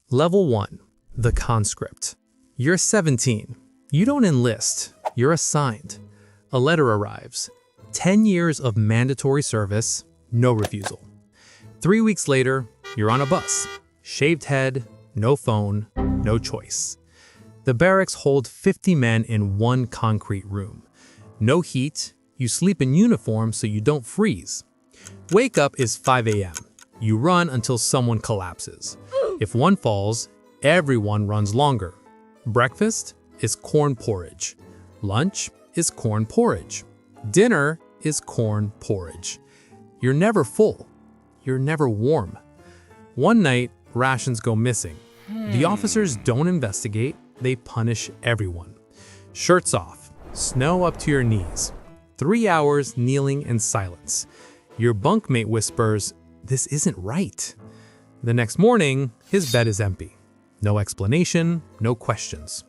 Level 1. The conscript. You're 17. You don't enlist. You're assigned. A letter arrives. 10 years of mandatory service, no refusal. 3 weeks later, you're on a bus. Shaved head, no phone, no choice. The barracks hold 50 men in one concrete room. No heat, you sleep in uniform so you don't freeze. Wake up is 5 a.m. You run until someone collapses. If one falls, everyone runs longer. Breakfast is corn porridge. Lunch is corn porridge. Dinner is corn porridge. You're never full. You're never warm. One night, rations go missing. The officers don't investigate, they punish everyone. Shirts off, snow up to your knees. 3 hours kneeling in silence. Your bunkmate whispers, "This isn't right." The next morning, his bed is empty. No explanation, no questions.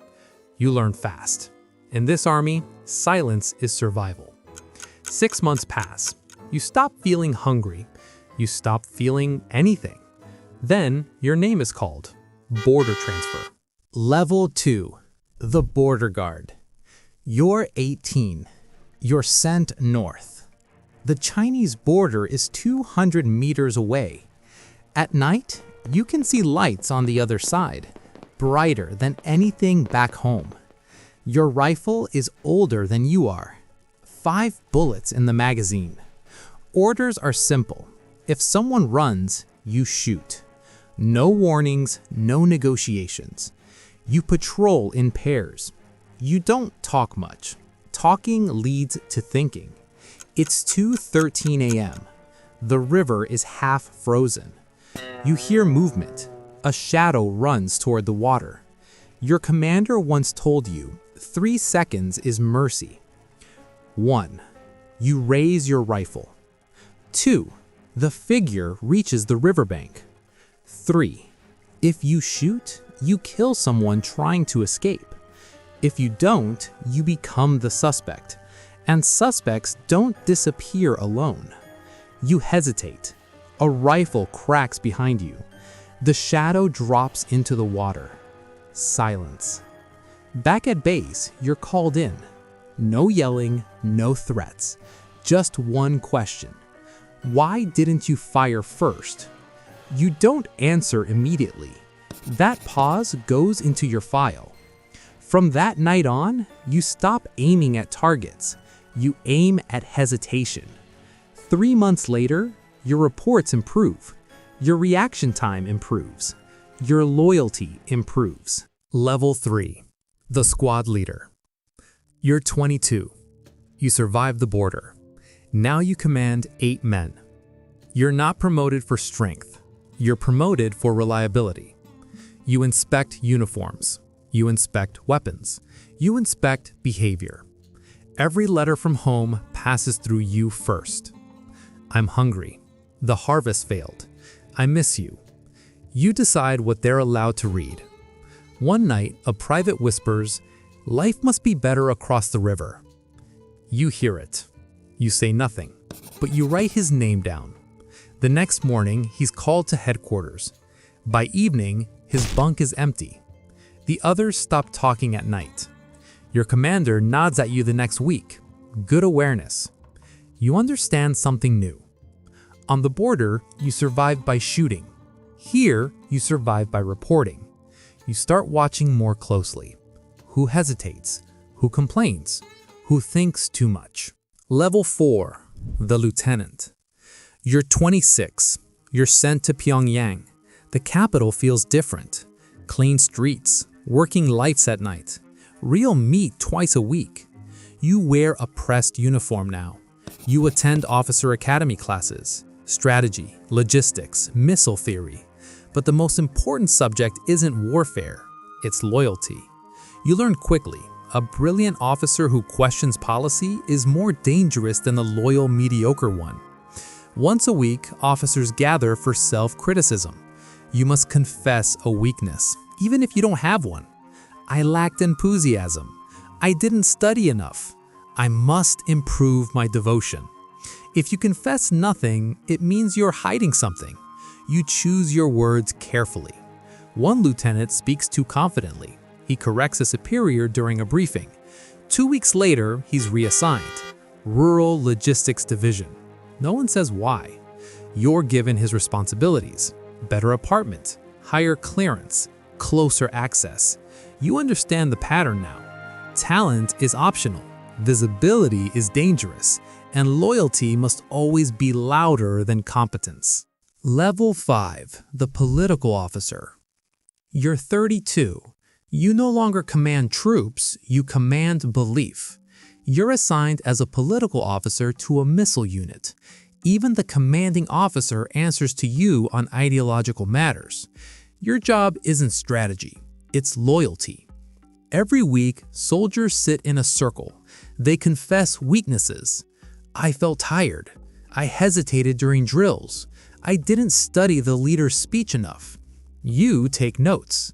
You learn fast. In this army, silence is survival. 6 months pass. You stop feeling hungry. You stop feeling anything. Then your name is called. Border transfer. Level 2. The border guard. You're 18. You're sent north. The Chinese border is 200 meters away. At night, you can see lights on the other side, brighter than anything back home. Your rifle is older than you are. 5 bullets in the magazine. Orders are simple. If someone runs, you shoot. No warnings, no negotiations. You patrol in pairs. You don't talk much. Talking leads to thinking. It's 2:13 a.m. The river is half frozen. You hear movement. A shadow runs toward the water. Your commander once told you 3 seconds is mercy. 1. You raise your rifle. 2. The figure reaches the riverbank. 3. If you shoot, you kill someone trying to escape. If you don't, you become the suspect. And suspects don't disappear alone. You hesitate. A rifle cracks behind you. The shadow drops into the water. Silence. Back at base, you're called in. No yelling, no threats. Just one question. Why didn't you fire first? You don't answer immediately. That pause goes into your file. From that night on, you stop aiming at targets. You aim at hesitation. 3 months later, your reports improve. Your reaction time improves. Your loyalty improves. Level 3. The squad leader. You're 22. You survived the border. Now you command 8 men. You're not promoted for strength. You're promoted for reliability. You inspect uniforms. You inspect weapons. You inspect behavior. Every letter from home passes through you first. I'm hungry. The harvest failed. I miss you. You decide what they're allowed to read. One night, a private whispers, "Life must be better across the river." You hear it. You say nothing, but you write his name down. The next morning, he's called to headquarters. By evening, his bunk is empty. The others stop talking at night. Your commander nods at you the next week. Good awareness. You understand something new. On the border, you survive by shooting. Here, you survive by reporting. You start watching more closely. Who hesitates? Who complains? Who thinks too much? Level 4. The lieutenant. You're 26. You're sent to Pyongyang. The capital feels different. Clean streets, working lights at night, real meat twice a week. You wear a pressed uniform now. You attend officer academy classes, strategy, logistics, missile theory. But the most important subject isn't warfare, it's loyalty. You learn quickly, a brilliant officer who questions policy is more dangerous than the loyal, mediocre one. Once a week, officers gather for self-criticism. You must confess a weakness, even if you don't have one. I lacked enthusiasm. I didn't study enough. I must improve my devotion. If you confess nothing, it means you're hiding something. You choose your words carefully. One lieutenant speaks too confidently. He corrects a superior during a briefing. 2 weeks later, he's reassigned. Rural Logistics Division. No one says why. You're given his responsibilities. Better apartment, higher clearance, closer access. You understand the pattern now. Talent is optional. Visibility is dangerous. And loyalty must always be louder than competence. Level 5, the political officer. You're 32. You no longer command troops, you command belief. You're assigned as a political officer to a missile unit. Even the commanding officer answers to you on ideological matters. Your job isn't strategy, it's loyalty. Every week, soldiers sit in a circle. They confess weaknesses. I felt tired. I hesitated during drills. I didn't study the leader's speech enough. You take notes.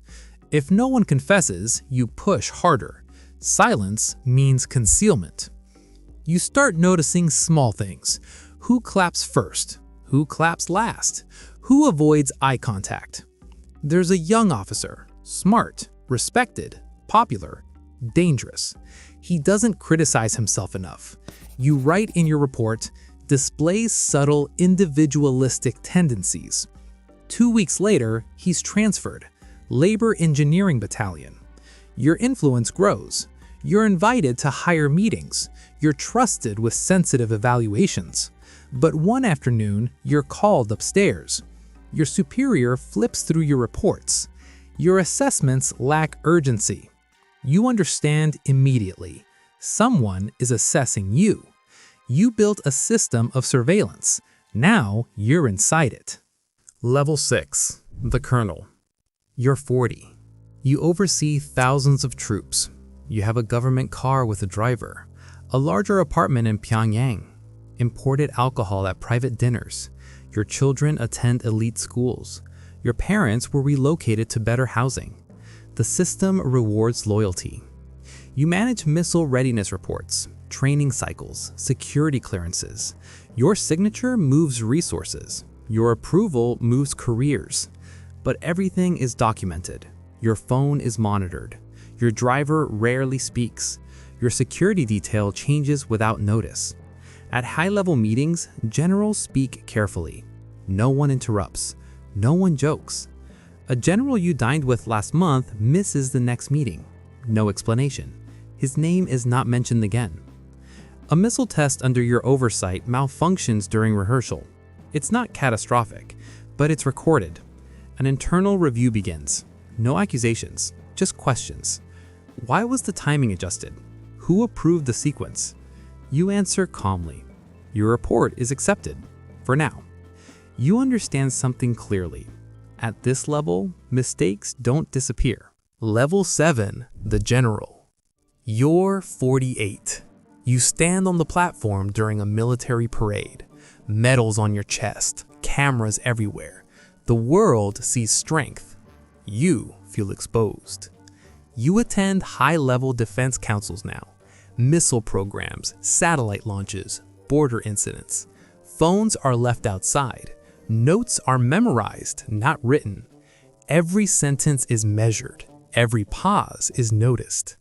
If no one confesses, you push harder. Silence means concealment. You start noticing small things. Who claps first? Who claps last? Who avoids eye contact? There's a young officer, smart, respected, popular, dangerous. He doesn't criticize himself enough. You write in your report, displays subtle individualistic tendencies. 2 weeks later, he's transferred. Labor Engineering Battalion. Your influence grows. You're invited to higher meetings. You're trusted with sensitive evaluations. But one afternoon, you're called upstairs. Your superior flips through your reports. Your assessments lack urgency. You understand immediately. Someone is assessing you. You built a system of surveillance. Now you're inside it. Level 6, the colonel. You're 40. You oversee thousands of troops. You have a government car with a driver, a larger apartment in Pyongyang, imported alcohol at private dinners. Your children attend elite schools. Your parents were relocated to better housing. The system rewards loyalty. You manage missile readiness reports, training cycles, security clearances. Your signature moves resources. Your approval moves careers. But everything is documented. Your phone is monitored. Your driver rarely speaks. Your security detail changes without notice. At high-level meetings, generals speak carefully. No one interrupts. No one jokes. A general you dined with last month misses the next meeting. No explanation. His name is not mentioned again. A missile test under your oversight malfunctions during rehearsal. It's not catastrophic, but it's recorded. An internal review begins. No accusations, just questions. Why was the timing adjusted? Who approved the sequence? You answer calmly. Your report is accepted, for now. You understand something clearly. At this level, mistakes don't disappear. Level 7, the general. You're 48. You stand on the platform during a military parade. Medals on your chest, cameras everywhere. The world sees strength. You feel exposed. You attend high-level defense councils now. Missile programs, satellite launches, border incidents. Phones are left outside. Notes are memorized, not written. Every sentence is measured. Every pause is noticed.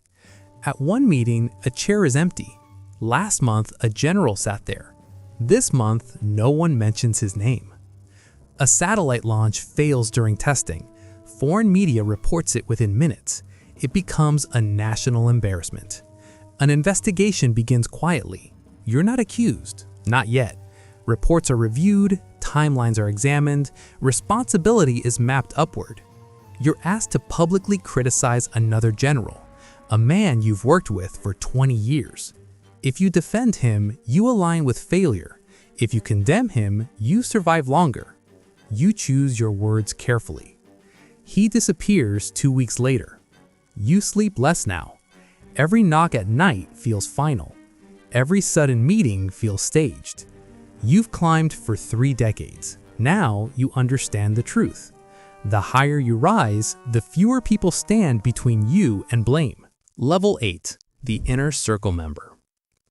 At one meeting, a chair is empty. Last month, a general sat there. This month, no one mentions his name. A satellite launch fails during testing. Foreign media reports it within minutes. It becomes a national embarrassment. An investigation begins quietly. You're not accused, not yet. Reports are reviewed, timelines are examined, responsibility is mapped upward. You're asked to publicly criticize another general, a man you've worked with for 20 years. If you defend him, you align with failure. If you condemn him, you survive longer. You choose your words carefully. He disappears 2 weeks later. You sleep less now. Every knock at night feels final. Every sudden meeting feels staged. You've climbed for 3 decades. Now you understand the truth. The higher you rise, the fewer people stand between you and blame. Level 8, the inner circle member.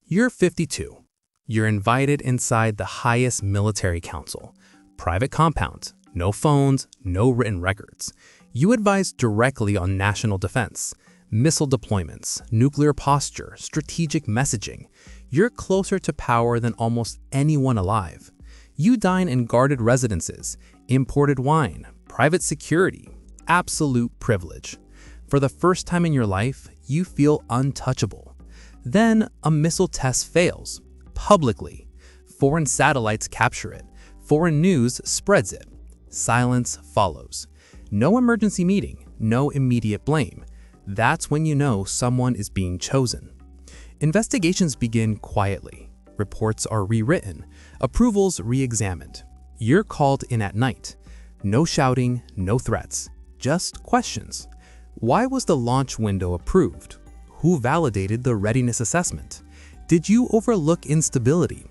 You're 52. You're invited inside the highest military council. Private compound, no phones, no written records. You advise directly on national defense, missile deployments, nuclear posture, strategic messaging. You're closer to power than almost anyone alive. You dine in guarded residences, imported wine, private security, absolute privilege. For the first time in your life, you feel untouchable. Then a missile test fails, publicly. Foreign satellites capture it. Foreign news spreads it. Silence follows. No emergency meeting, no immediate blame. That's when you know someone is being chosen. Investigations begin quietly. Reports are rewritten. Approvals re-examined. You're called in at night. No shouting, no threats, just questions. Why was the launch window approved? Who validated the readiness assessment? Did you overlook instability?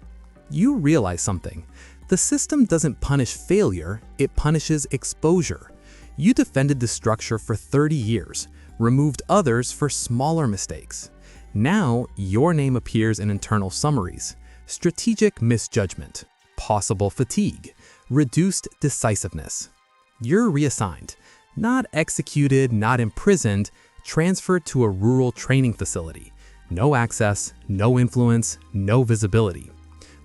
You realize something. The system doesn't punish failure, it punishes exposure. You defended the structure for 30 years, removed others for smaller mistakes. Now, your name appears in internal summaries. Strategic misjudgment, possible fatigue, reduced decisiveness. You're reassigned, not executed, not imprisoned, transferred to a rural training facility. No access, no influence, no visibility.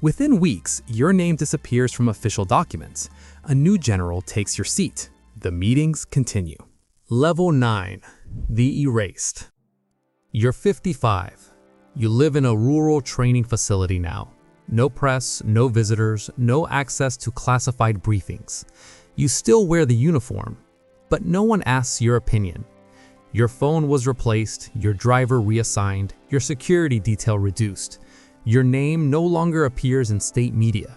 Within weeks, your name disappears from official documents. A new general takes your seat. The meetings continue. Level 9. The Erased. You're 55. You live in a rural training facility now. No press, no visitors, no access to classified briefings. You still wear the uniform, but no one asks your opinion. Your phone was replaced, your driver reassigned, your security detail reduced. Your name no longer appears in state media.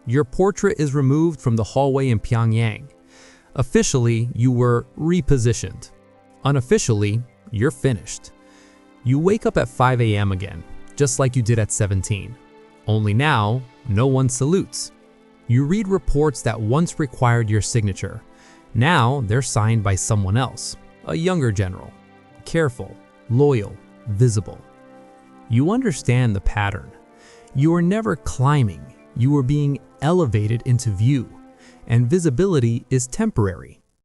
Your portrait is removed from the hallway in Pyongyang. Officially, you were repositioned. Unofficially, you're finished. You wake up at 5 a.m. again, just like you did at 17. Only now, no one salutes. You read reports that once required your signature. Now, they're signed by someone else, a younger general. Careful, loyal, visible. You understand the pattern. You were never climbing, you were being elevated into view, and visibility is temporary.